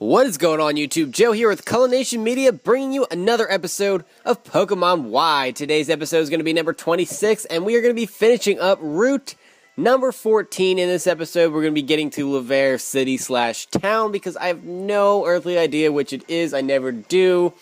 What is going on, YouTube? Joe here with Culination Media, bringing you another episode of Pokemon Y. Today's episode is going to be number 26, and we are going to be finishing up Route number 14. In this episode, we're going to be getting to Laverre City/town, because I have no earthly idea which it is. I never do,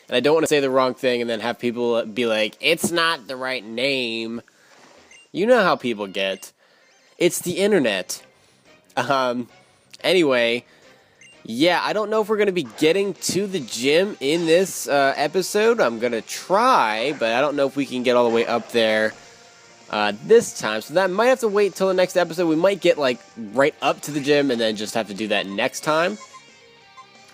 and I don't want to say the wrong thing and then have people be like, it's not the right name. You know how people get. It's the internet. Anyway... yeah, I don't know if we're going to be getting to the gym in this episode. I'm going to try, but I don't know if we can get all the way up there this time. So that might have to wait till the next episode. We might get, like, right up to the gym and then just have to do that next time.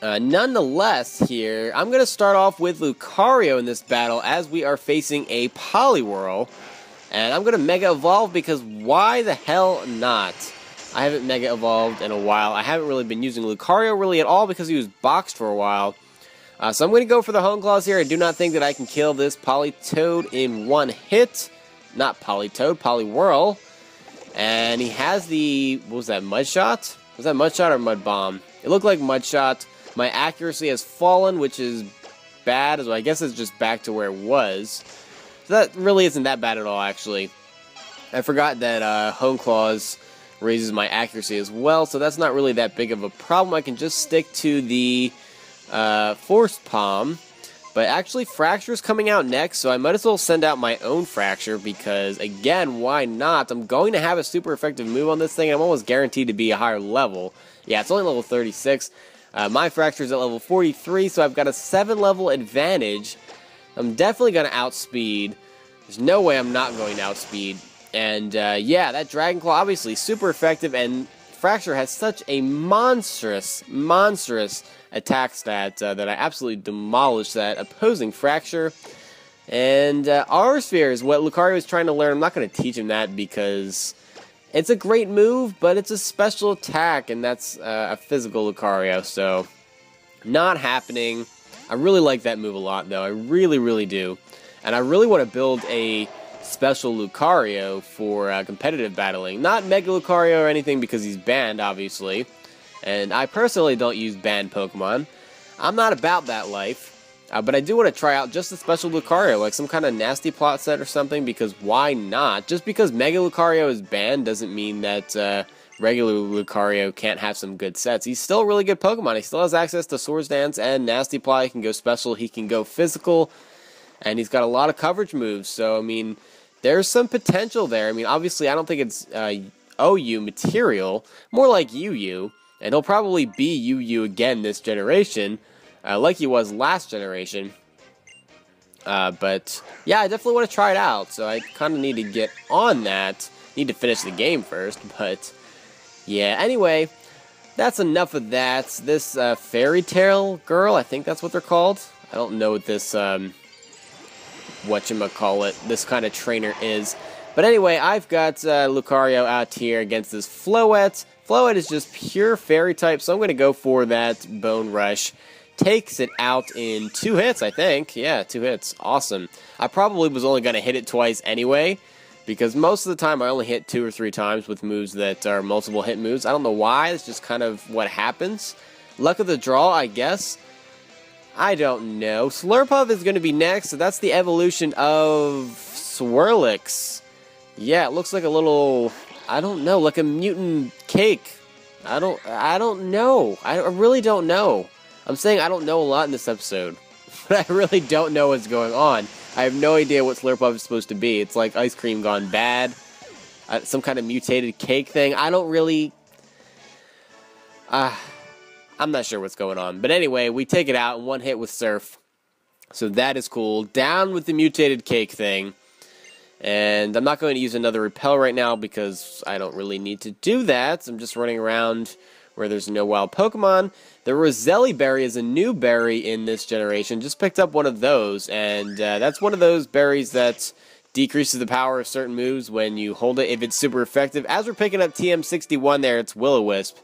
Nonetheless, here, I'm going to start off with Lucario in this battle as we are facing a Poliwhirl. And I'm going to Mega Evolve because why the hell not? I haven't Mega Evolved in a while. I haven't really been using Lucario really at all because he was boxed for a while. So I'm going to go for the Hone Claws here. I do not think that I can kill this Politoed in one hit. Not Politoed, Poliwhirl. And he has the, what was that, Mud Shot? Was that Mud Shot or Mud Bomb? It looked like Mud Shot. My accuracy has fallen, which is bad. So I guess it's just back to where it was. So that really isn't that bad at all, actually. I forgot that Hone Claws raises my accuracy as well, so that's not really that big of a problem. I can just stick to the Force Palm, but actually Fracture is coming out next, so I might as well send out my own Fracture because, again, why not? I'm going to have a super effective move on this thing, and I'm almost guaranteed to be a higher level. Yeah, it's only level 36. My Fracture is at level 43, so I've got a 7-level advantage. I'm definitely going to outspeed. There's no way I'm not going to outspeed. And, yeah, that Dragon Claw, obviously, super effective, and Fracture has such a monstrous attack stat that I absolutely demolished that opposing Fracture. And, Aura Sphere is what Lucario is trying to learn. I'm not going to teach him that because it's a great move, but it's a special attack, and that's a physical Lucario, so not happening. I really like that move a lot, though. I really, really do. And I really want to build a special Lucario for competitive battling. Not Mega Lucario or anything because he's banned, obviously. And I personally don't use banned Pokemon. I'm not about that life. But I do want to try out just a special Lucario, like some kind of nasty plot set or something, because why not? Just because Mega Lucario is banned doesn't mean that regular Lucario can't have some good sets. He's still a really good Pokemon. He still has access to Swords Dance and Nasty Plot. He can go special, he can go physical, and he's got a lot of coverage moves. So, I mean, there's some potential there. I mean, obviously, I don't think it's OU material, more like UU, and he'll probably be UU again this generation, like he was last generation. But, yeah, I definitely want to try it out, so I kind of need to get on that. Need to finish the game first, but, yeah, anyway, that's enough of that. This Fairy Tale girl, I think that's what they're called. I don't know what this whatchamacallit, this kind of trainer is. But anyway, I've got Lucario out here against this Floette. Floette is just pure fairy type, so I'm going to go for that Bone Rush. Takes it out in 2 hits, I think. Yeah, 2 hits. Awesome. I probably was only going to hit it twice anyway, because most of the time I only hit 2 or 3 times with moves that are multiple hit moves. I don't know why, it's just kind of what happens. Luck of the draw, I guess. I don't know. Slurpuff is going to be next, so that's the evolution of Swirlix. Yeah, it looks like a little, I don't know, like a mutant cake. I don't know. I really don't know. I'm saying I don't know a lot in this episode, but I really don't know what's going on. I have no idea what Slurpuff is supposed to be. It's like ice cream gone bad, some kind of mutated cake thing. I don't really, I'm not sure what's going on. But anyway, we take it out in 1 hit with Surf. So that is cool. Down with the mutated cake thing. And I'm not going to use another Repel right now because I don't really need to do that. I'm just running around where there's no wild Pokemon. The Roselli Berry is a new berry in this generation. Just picked up one of those. And that's one of those berries that decreases the power of certain moves when you hold it if it's super effective. As we're picking up TM61 there, it's Will-O-Wisp.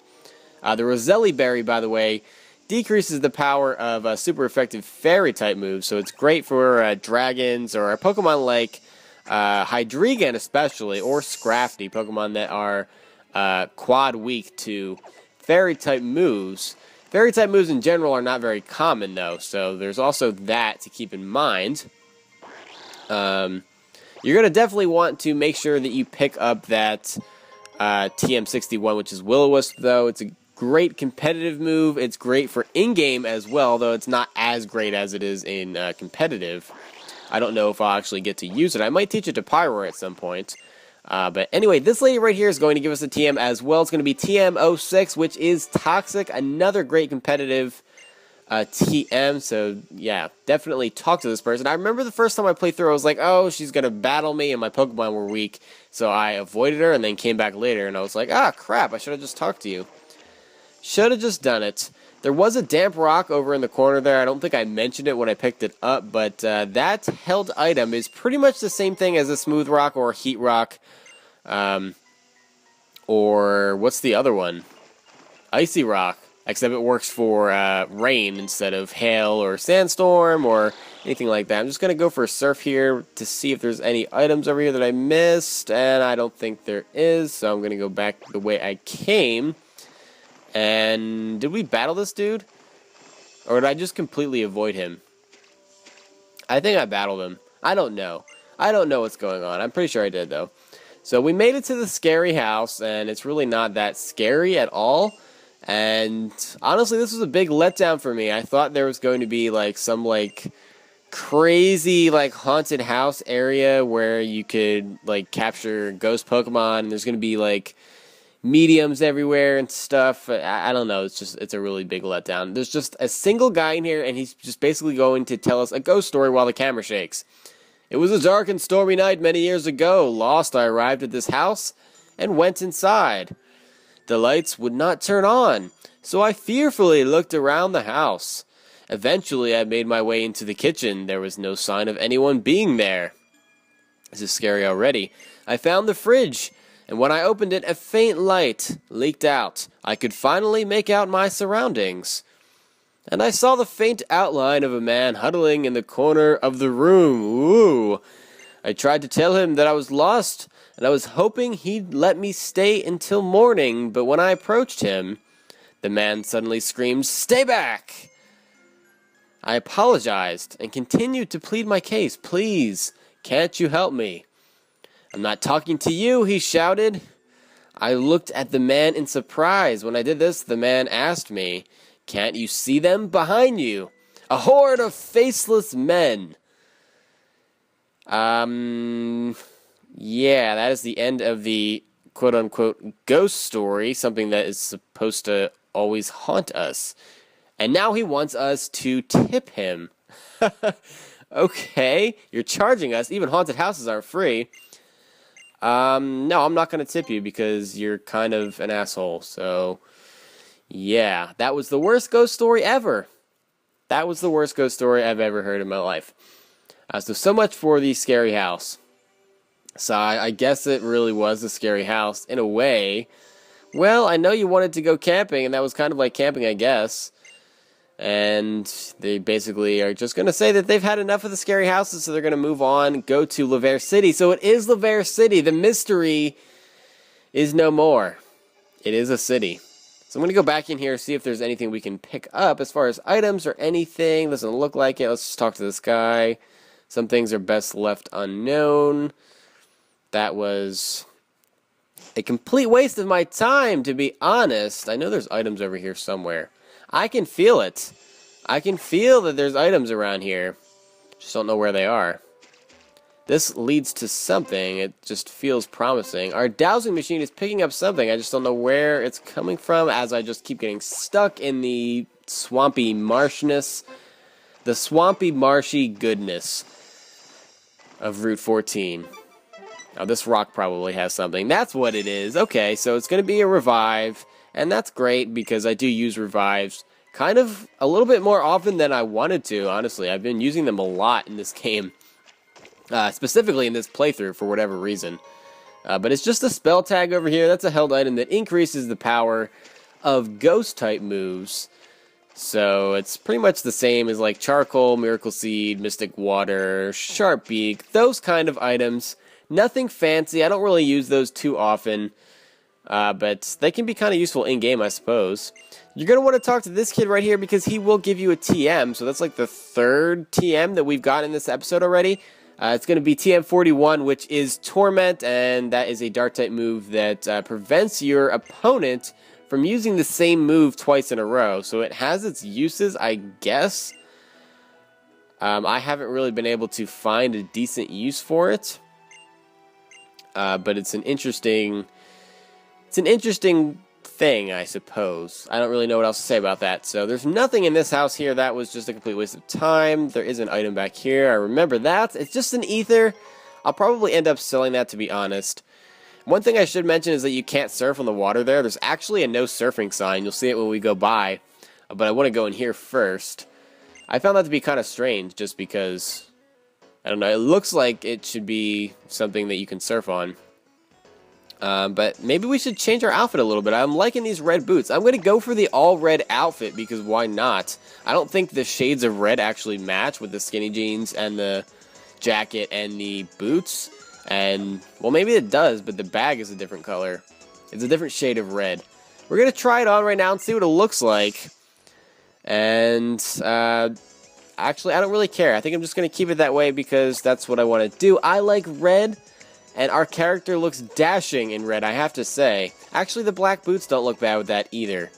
The Roselli Berry, by the way, decreases the power of super effective Fairy-type moves, so it's great for dragons or a Pokemon like Hydreigon especially, or Scrafty, Pokemon that are quad weak to Fairy-type moves. Fairy-type moves in general are not very common, though, so there's also that to keep in mind. You're going to definitely want to make sure that you pick up that TM61, which is Will-O-Wisp, though. It's a great competitive move. It's great for in-game as well, though it's not as great as it is in competitive. I don't know if I'll actually get to use it. I might teach it to Pyro at some point. But anyway, this lady right here is going to give us a TM as well. It's going to be TM06, which is Toxic, another great competitive TM. So, yeah, definitely talk to this person. I remember the first time I played through, I was like, oh, she's going to battle me, and my Pokemon were weak. So I avoided her and then came back later, and I was like, ah, crap, I should have just talked to you. Should have just done it. There was a damp rock over in the corner there. I don't think I mentioned it when I picked it up, but that held item is pretty much the same thing as a smooth rock or a heat rock. Or what's the other one? Icy rock. Except it works for rain instead of hail or sandstorm or anything like that. I'm just going to go for a surf here to see if there's any items over here that I missed. And I don't think there is, so I'm going to go back the way I came. And did we battle this dude? Or did I just completely avoid him? I think I battled him. I don't know. I don't know what's going on. I'm pretty sure I did, though. So we made it to the scary house, and it's really not that scary at all. And honestly, this was a big letdown for me. I thought there was going to be like some like crazy like haunted house area where you could like capture ghost Pokemon, and there's going to be like mediums everywhere and stuff. I don't know. It's a really big letdown. There's just a single guy in here, and he's just basically going to tell us a ghost story while the camera shakes. It was a dark and stormy night many years ago. Lost, I arrived at this house and went inside. The lights would not turn on, so I fearfully looked around the house. Eventually, I made my way into the kitchen. There was no sign of anyone being there. This is scary already. I found the fridge, and when I opened it, a faint light leaked out. I could finally make out my surroundings. And I saw the faint outline of a man huddling in the corner of the room. Ooh! I tried to tell him that I was lost, and I was hoping he'd let me stay until morning, but when I approached him, the man suddenly screamed, "Stay back!" I apologized and continued to plead my case. "Please, can't you help me?" "I'm not talking to you," he shouted. I looked at the man in surprise. When I did this, the man asked me, "Can't you see them behind you? A horde of faceless men." Yeah, that is the end of the quote-unquote ghost story, something that is supposed to always haunt us. And now he wants us to tip him. Okay, you're charging us. Even haunted houses aren't free. No, I'm not going to tip you because you're kind of an asshole. So, yeah, that was the worst ghost story ever. That was the worst ghost story I've ever heard in my life. So much for the scary house. So I guess it really was a scary house in a way. Well, I know you wanted to go camping, and that was kind of like camping, I guess. And they basically are just going to say that they've had enough of the scary houses, so they're going to move on, go to Laverre City. So it is Laverre City. The mystery is no more. It is a city. So I'm going to go back in here, see if there's anything we can pick up as far as items or anything. Doesn't look like it. Let's just talk to this guy. Some things are best left unknown. That was a complete waste of my time, to be honest. I know there's items over here somewhere. I can feel it. I can feel that there's items around here. Just don't know where they are. This leads to something. It just feels promising. Our dowsing machine is picking up something. I just don't know where it's coming from, as I just keep getting stuck in the swampy marshness. The swampy, marshy goodness of Route 14. Now, this rock probably has something. That's what it is. Okay, so it's going to be a revive. And that's great because I do use revives kind of a little bit more often than I wanted to, honestly. I've been using them a lot in this game. Specifically in this playthrough for whatever reason. But it's just a spell tag over here. That's a held item that increases the power of ghost-type moves. So it's pretty much the same as like Charcoal, Miracle Seed, Mystic Water, Sharp Beak, those kind of items. Nothing fancy. I don't really use those too often. But they can be kind of useful in-game, I suppose. You're going to want to talk to this kid right here because he will give you a TM. So that's like the third TM that we've got in this episode already. It's going to be TM41, which is Torment, and that is a Dark-type move that prevents your opponent from using the same move twice in a row. So it has its uses, I guess. I haven't really been able to find a decent use for it. But it's an interesting thing, I suppose. I don't really know what else to say about that. So there's nothing in this house here. That was just a complete waste of time. There is an item back here. I remember that. It's just an ether. I'll probably end up selling that, to be honest. One thing I should mention is that you can't surf on the water there. There's actually a no surfing sign. You'll see it when we go by. But I want to go in here first. I found that to be kind of strange just because, I don't know, it looks like it should be something that you can surf on. But maybe we should change our outfit a little bit. I'm liking these red boots. I'm going to go for the all-red outfit because why not? I don't think the shades of red actually match with the skinny jeans and the jacket and the boots. And, well, maybe it does, but the bag is a different color. It's a different shade of red. We're going to try it on right now and see what it looks like. And, actually, I don't really care. I think I'm just going to keep it that way because that's what I want to do. I like red. And our character looks dashing in red, I have to say. Actually, the black boots don't look bad with that either.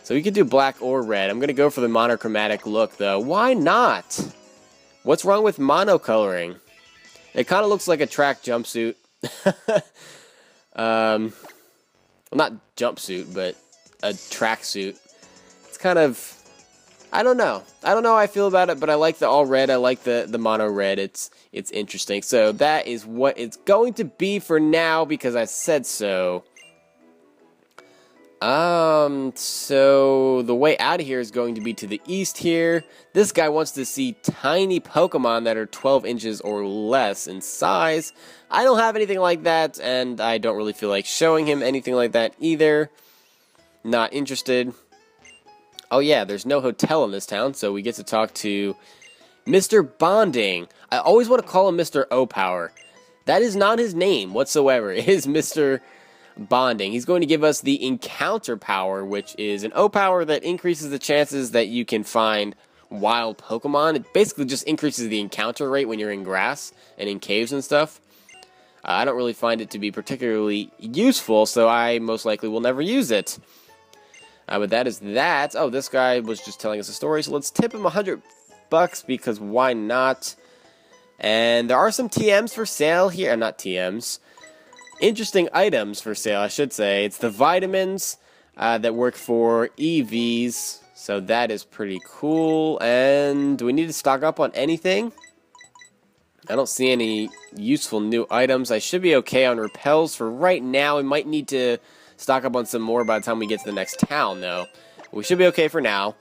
So we could do black or red. I'm going to go for the monochromatic look, though. Why not? What's wrong with monocoloring? It kind of looks like a track jumpsuit. Well, not jumpsuit, but a tracksuit. It's kind of... I don't know. I don't know how I feel about it, but I like the all red. I like the mono red. It's interesting. So that is what it's going to be for now because I said so. So the way out of here is going to be to the east here. This guy wants to see tiny Pokemon that are 12 inches or less in size. I don't have anything like that, and I don't really feel like showing him anything like that either. Not interested. Oh yeah, there's no hotel in this town, so we get to talk to Mr. Bonding. I always want to call him Mr. O-Power. That is not his name whatsoever. It is Mr. Bonding. He's going to give us the Encounter Power, which is an O-Power that increases the chances that you can find wild Pokemon. It basically just increases the encounter rate when you're in grass and in caves and stuff. I don't really find it to be particularly useful, so I most likely will never use it. But that is that. Oh, this guy was just telling us a story, so let's tip him $100 because why not? And there are some TMs for sale here. Not TMs. Interesting items for sale, I should say. It's the vitamins that work for EVs, so that is pretty cool. And do we need to stock up on anything? I don't see any useful new items. I should be okay on repels for right now. We might need to stock up on some more by the time we get to the next town, though. We should be okay for now.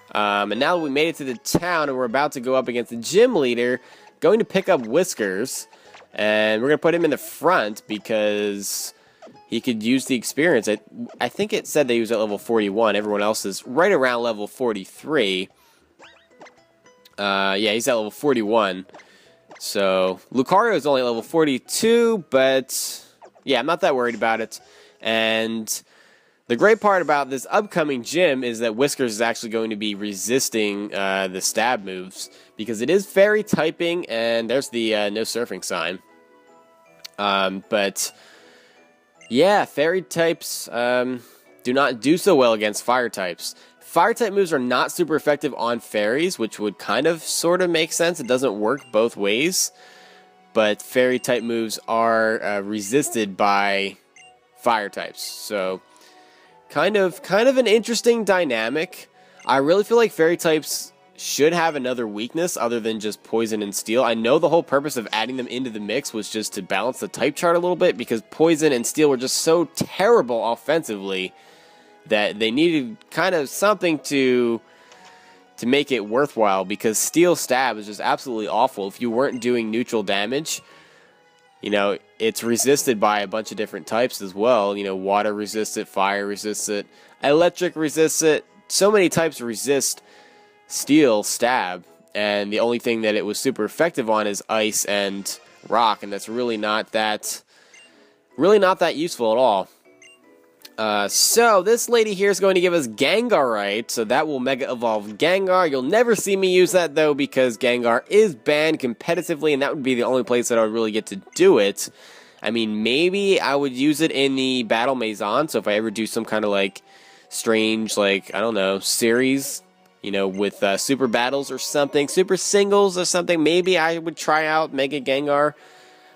And now that we made it to the town and we're about to go up against the gym leader, going to pick up Whiskers. And we're going to put him in the front because he could use the experience. I think it said that he was at level 41. Everyone else is right around level 43. Yeah, he's at level 41. So, Lucario is only at level 42, but yeah, I'm not that worried about it. And the great part about this upcoming gym is that Whiskers is actually going to be resisting the stab moves because it is fairy typing, and there's the no surfing sign. But yeah, fairy types do not do so well against fire types. Fire type moves are not super effective on fairies, which would kind of sort of make sense. It doesn't work both ways, but fairy type moves are resisted by fire types. So kind of an interesting dynamic. I really feel like fairy types should have another weakness other than just poison and steel. I know the whole purpose of adding them into the mix was just to balance the type chart a little bit because poison and steel were just so terrible offensively that they needed kind of something to make it worthwhile, because steel stab is just absolutely awful. If you weren't doing neutral damage, you know, it's resisted by a bunch of different types as well. You know, water resists it, fire resists it, electric resists it. So many types resist steel stab, and the only thing that it was super effective on is ice and rock, and that's really not that useful at all. So this lady here is going to give us Gengarite, so that will Mega Evolve Gengar. You'll never see me use that, though, because Gengar is banned competitively, and that would be the only place that I would really get to do it. I mean, maybe I would use it in the Battle Maison, so if I ever do some kind of, like, strange, like, I don't know, series, you know, with Super Battles or something, Super Singles or something, maybe I would try out Mega Gengar.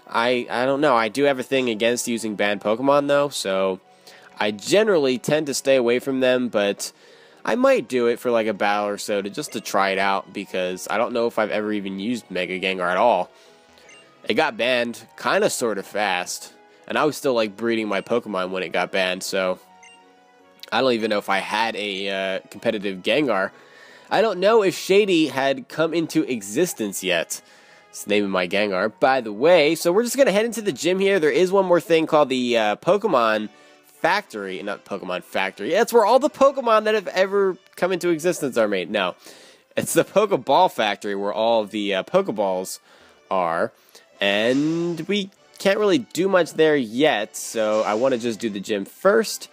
I don't know. I do have a thing against using banned Pokemon, though, so I generally tend to stay away from them, but I might do it for like a battle or so just to try it out, because I don't know if I've ever even used Mega Gengar at all. It got banned kind of sort of fast, and I was still like breeding my Pokemon when it got banned, so I don't even know if I had a competitive Gengar. I don't know if Shady had come into existence yet. It's the name of my Gengar, by the way. So we're just going to head into the gym here. There is one more thing called the Pokemon Factory, not Pokemon Factory. That's where all the Pokemon that have ever come into existence are made. No, it's the Pokeball Factory where all of the Pokeballs are, and we can't really do much there yet, so I want to just do the gym first.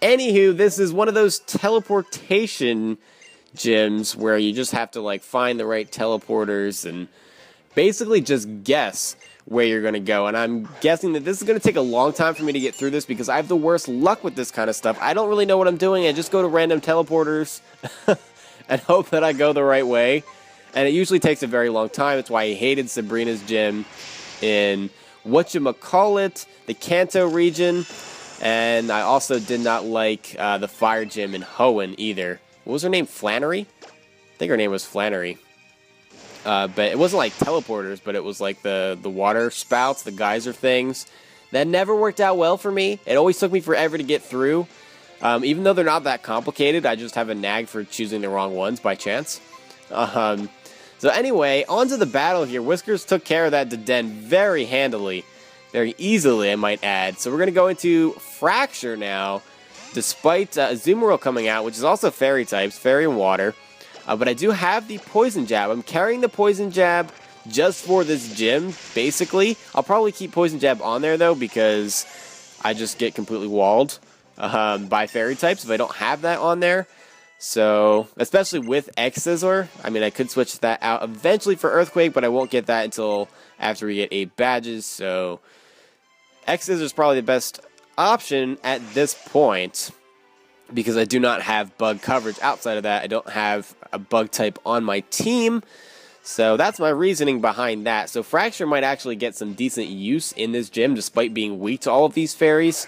Anywho, this is one of those teleportation gyms where you just have to like find the right teleporters and basically just guess where you're going to go, and I'm guessing that this is going to take a long time for me to get through this because I have the worst luck with this kind of stuff. I don't really know what I'm doing. I just go to random teleporters and hope that I go the right way, and it usually takes a very long time. That's why I hated Sabrina's gym in whatchamacallit, the Kanto region, and I also did not like the fire gym in Hoenn either. What was her name? Flannery? I think her name was Flannery. But it wasn't like teleporters, but it was like the water spouts, the geyser things. That never worked out well for me. It always took me forever to get through. Even though they're not that complicated, I just have a nag for choosing the wrong ones by chance. So anyway, on to the battle here. Whiskers took care of that Deden very handily. Very easily, I might add. So we're going to go into Fracture now, despite Azumarill coming out, which is also Fairy types, Fairy and Water. But I do have the Poison Jab. I'm carrying the Poison Jab just for this gym, basically. I'll probably keep Poison Jab on there, though, because I just get completely walled by Fairy types if I don't have that on there. So, especially with X-Scissor, I mean, I could switch that out eventually for Earthquake, but I won't get that until after we get 8 badges. So, X-Scissor is probably the best option at this point, because I do not have bug coverage. Outside of that, I don't have a bug type on my team. So that's my reasoning behind that. So Fracture might actually get some decent use in this gym, despite being weak to all of these fairies.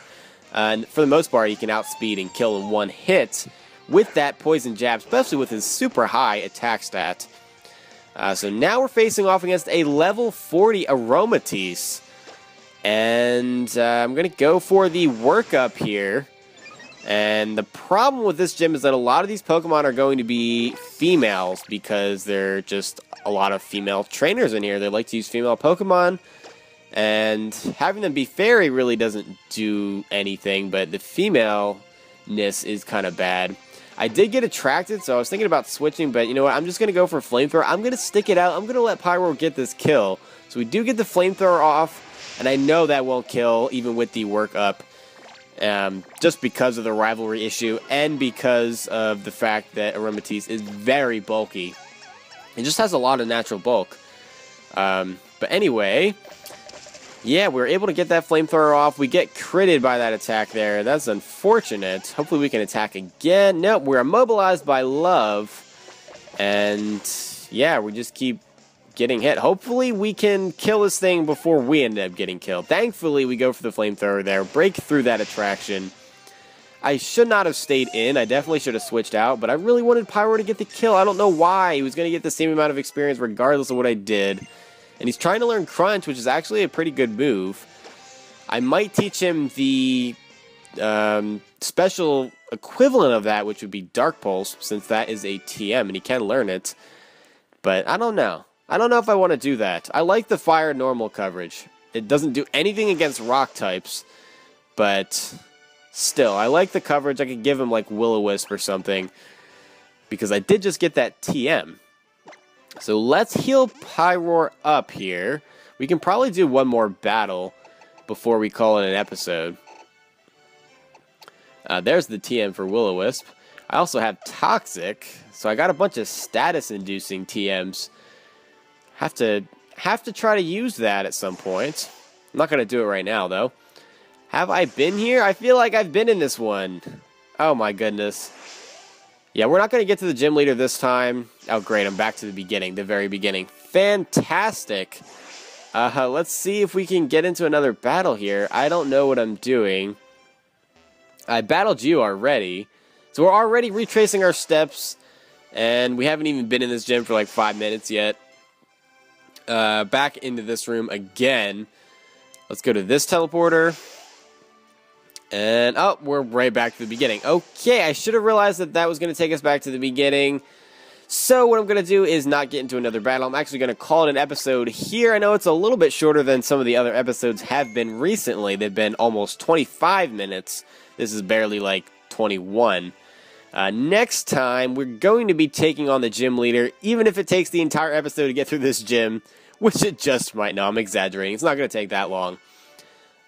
And for the most part, he can outspeed and kill in one hit with that Poison Jab, especially with his super high attack stat. So now we're facing off against a level 40 Aromatisse. And I'm going to go for the workup here. And the problem with this gym is that a lot of these Pokemon are going to be females, because there are just a lot of female trainers in here. They like to use female Pokemon, and having them be fairy really doesn't do anything, but the femaleness is kind of bad. I did get attracted, so I was thinking about switching, but you know what? I'm just going to go for Flamethrower. I'm going to stick it out. I'm going to let Pyro get this kill. So we do get the Flamethrower off, and I know that won't kill, even with the workup. Just because of the rivalry issue and because of the fact that Aromatisse is very bulky. It just has a lot of natural bulk. But anyway, yeah, we were able to get that Flamethrower off. We get critted by that attack there. That's unfortunate. Hopefully we can attack again. Nope, we're immobilized by Love. And yeah, we just keep getting hit. Hopefully we can kill this thing before we end up getting killed. Thankfully, we go for the Flamethrower there, break through that attraction. I should not have stayed in. I definitely should have switched out, but I really wanted Pyro to get the kill. I don't know why. He was going to get the same amount of experience regardless of what I did. And he's trying to learn Crunch, which is actually a pretty good move. I might teach him the special equivalent of that, which would be Dark Pulse, since that is a TM, and he can learn it. But I don't know. I don't know if I want to do that. I like the fire normal coverage. It doesn't do anything against rock types, but still, I like the coverage. I could give him like Will-O-Wisp or something, because I did just get that TM. So let's heal Pyroar up here. We can probably do one more battle before we call it an episode. There's the TM for Will-O-Wisp. I also have Toxic, so I got a bunch of status-inducing TMs. Have to try to use that at some point. I'm not going to do it right now, though. Have I been here? I feel like I've been in this one. Oh, my goodness. Yeah, we're not going to get to the gym leader this time. Oh, great. I'm back to the beginning, the very beginning. Fantastic. Let's see if we can get into another battle here. I don't know what I'm doing. I battled you already. So we're already retracing our steps. And we haven't even been in this gym for like 5 minutes yet. Back into this room again. Let's go to this teleporter. And, oh, we're right back to the beginning. Okay, I should have realized that that was going to take us back to the beginning. So what I'm going to do is not get into another battle. I'm actually going to call it an episode here. I know it's a little bit shorter than some of the other episodes have been recently. They've been almost 25 minutes. This is barely like 21. Next time, we're going to be taking on the gym leader, even if it takes the entire episode to get through this gym, which it just might. No, I'm exaggerating. It's not going to take that long.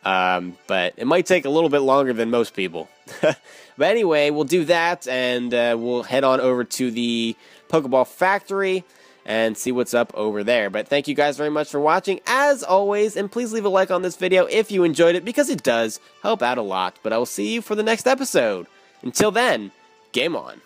But it might take a little bit longer than most people. But anyway, we'll do that, and we'll head on over to the Pokeball Factory and see what's up over there. But thank you guys very much for watching, as always, and please leave a like on this video if you enjoyed it, because it does help out a lot. But I will see you for the next episode. Until then, game on.